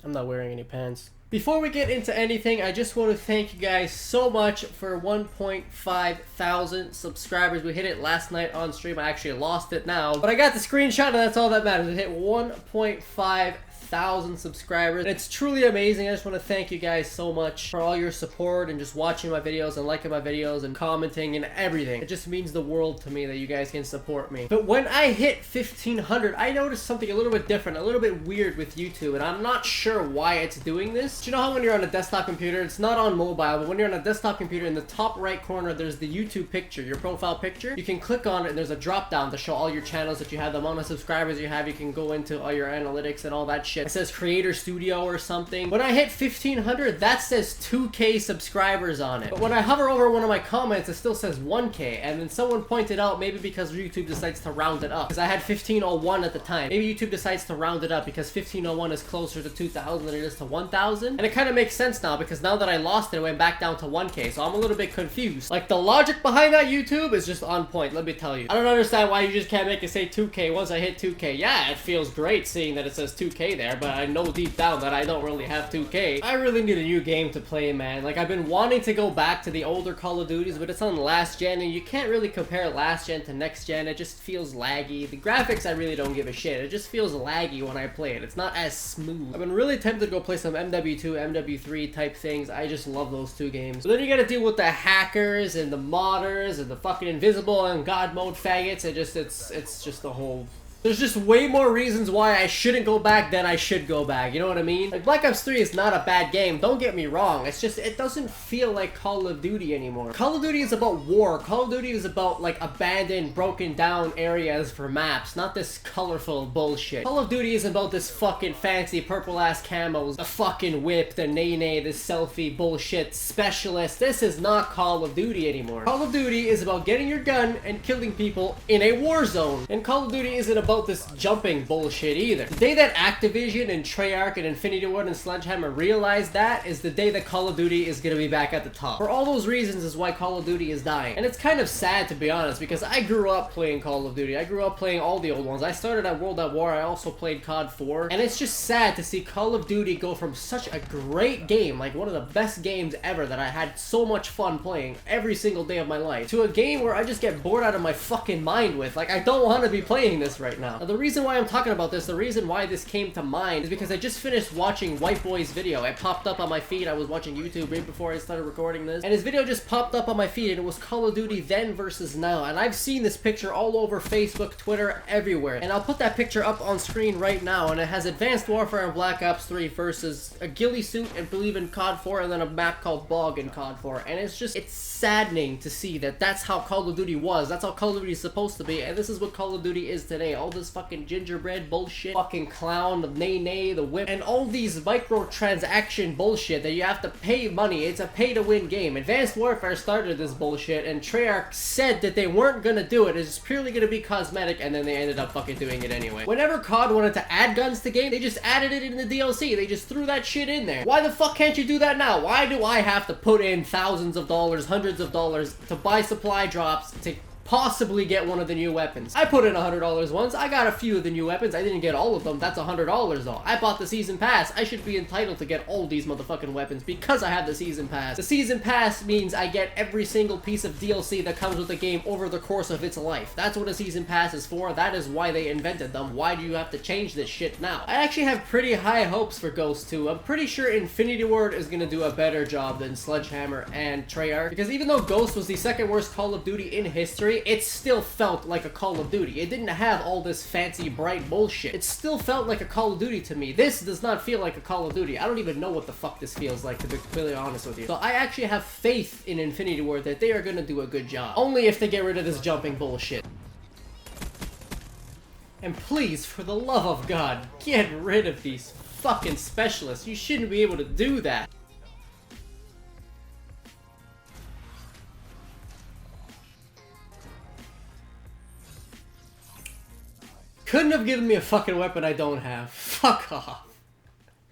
I'm not wearing any pants. Before we get into anything, I just want to thank you guys so much for 1.5 thousand subscribers. We hit it last night on stream. I actually lost it now, but I got the screenshot and that's all that matters. It hit 1.5 thousand subscribers. And it's truly amazing. I just want to thank you guys so much for all your support and just watching my videos and liking my videos and commenting and everything. It just means the world to me that you guys can support me. But when I hit 1500, I noticed something a little bit different, a little bit weird with YouTube, and I'm not sure why it's doing this. Do you know how when you're on a desktop computer, it's not on mobile, but when you're on a desktop computer, in the top right corner there's the YouTube picture, your profile picture. You can click on it and there's a drop down to show all your channels that you have, the amount of subscribers you have. You can go into all your analytics and all that shit. It says Creator Studio or something. When I hit 1500, that says 2K subscribers on it. But when I hover over one of my comments, it still says 1K. And then someone pointed out, maybe because YouTube decides to round it up. Because I had 1501 at the time. Maybe YouTube decides to round it up because 1501 is closer to 2000 than it is to 1000. And it kind of makes sense now, because now that I lost it, it went back down to 1K. So I'm a little bit confused. Like, the logic behind that YouTube is just on point, let me tell you. I don't understand why you just can't make it say 2K once I hit 2K. Yeah, it feels great seeing that it says 2K there, but I know deep down that I don't really have 2K. I really need a new game to play, man. Like, I've been wanting to go back to the older Call of Duties, but it's on last gen, and you can't really compare last gen to next gen. It just feels laggy. The graphics, I really don't give a shit. It just feels laggy when I play it. It's not as smooth. I've been really tempted to go play some MW2, MW3 type things. I just love those two games. But then you gotta deal with the hackers and the modders and the fucking invisible and god mode faggots. It's just a whole... There's just way more reasons why I shouldn't go back than I should go back, you know what I mean? Like, Black Ops 3 is not a bad game, don't get me wrong, it's just, it doesn't feel like Call of Duty anymore. Call of Duty is about war, Call of Duty is about, like, abandoned, broken down areas for maps, not this colorful bullshit. Call of Duty is about this fucking fancy purple-ass camos, the fucking whip, the nay-nay, this selfie bullshit specialist. This is not Call of Duty anymore. Call of Duty is about getting your gun and killing people in a war zone, and Call of Duty isn't about this jumping bullshit either. The day that Activision and Treyarch and Infinity Ward and Sledgehammer realize that is the day that Call of Duty is gonna be back at the top. For all those reasons is why Call of Duty is dying. And it's kind of sad, to be honest, because I grew up playing Call of Duty. I grew up playing all the old ones. I started at World at War. I also played COD 4. And it's just sad to see Call of Duty go from such a great game, like one of the best games ever that I had so much fun playing every single day of my life, to a game where I just get bored out of my fucking mind with. Like, I don't want to be playing this right now. Now, the reason why I'm talking about this, the reason why this came to mind is because I just finished watching White Boy's video. It popped up on my feed. I was watching YouTube right before I started recording this, and his video just popped up on my feed, and it was Call of Duty then versus now. And I've seen this picture all over Facebook, Twitter, everywhere. And I'll put that picture up on screen right now, and it has Advanced Warfare and Black Ops 3 versus a ghillie suit and believe in COD 4, and then a map called Bog in COD 4. And it's just, it's saddening to see that that's how Call of Duty was. That's how Call of Duty is supposed to be, and this is what Call of Duty is today. All this fucking gingerbread bullshit, fucking clown, the nay-nay, the whip, and all these microtransaction bullshit that you have to pay money. It's a pay-to-win game. Advanced Warfare started this bullshit, and Treyarch said that they weren't gonna do it. It's purely gonna be cosmetic, and then they ended up fucking doing it anyway. Whenever COD wanted to add guns to game, they just added it in the DLC. They just threw that shit in there. Why the fuck can't you do that now? Why do I have to put in thousands of dollars, hundreds of dollars to buy supply drops to possibly get one of the new weapons? I put in $100 once. I got a few of the new weapons. I didn't get all of them. That's $100 though. I bought the season pass. I should be entitled to get all these motherfucking weapons because I have the season pass. The season pass means I get every single piece of DLC that comes with the game over the course of its life. That's what a season pass is for. That is why they invented them. Why do you have to change this shit now? I actually have pretty high hopes for Ghost 2. I'm pretty sure Infinity Ward is gonna do a better job than Sledgehammer and Treyarch, because even though Ghost was the second worst Call of Duty in history, it still felt like a Call of Duty. It didn't have all this fancy bright bullshit. It still felt like a Call of Duty to me. This does not feel like a Call of Duty. I don't even know what the fuck this feels like, to be completely honest with you. So I actually have faith in Infinity Ward that they are gonna do a good job. Only if they get rid of this jumping bullshit. And please, for the love of God, get rid of these fucking specialists. You shouldn't be able to do that. Couldn't have given me a fucking weapon I don't have. Fuck off.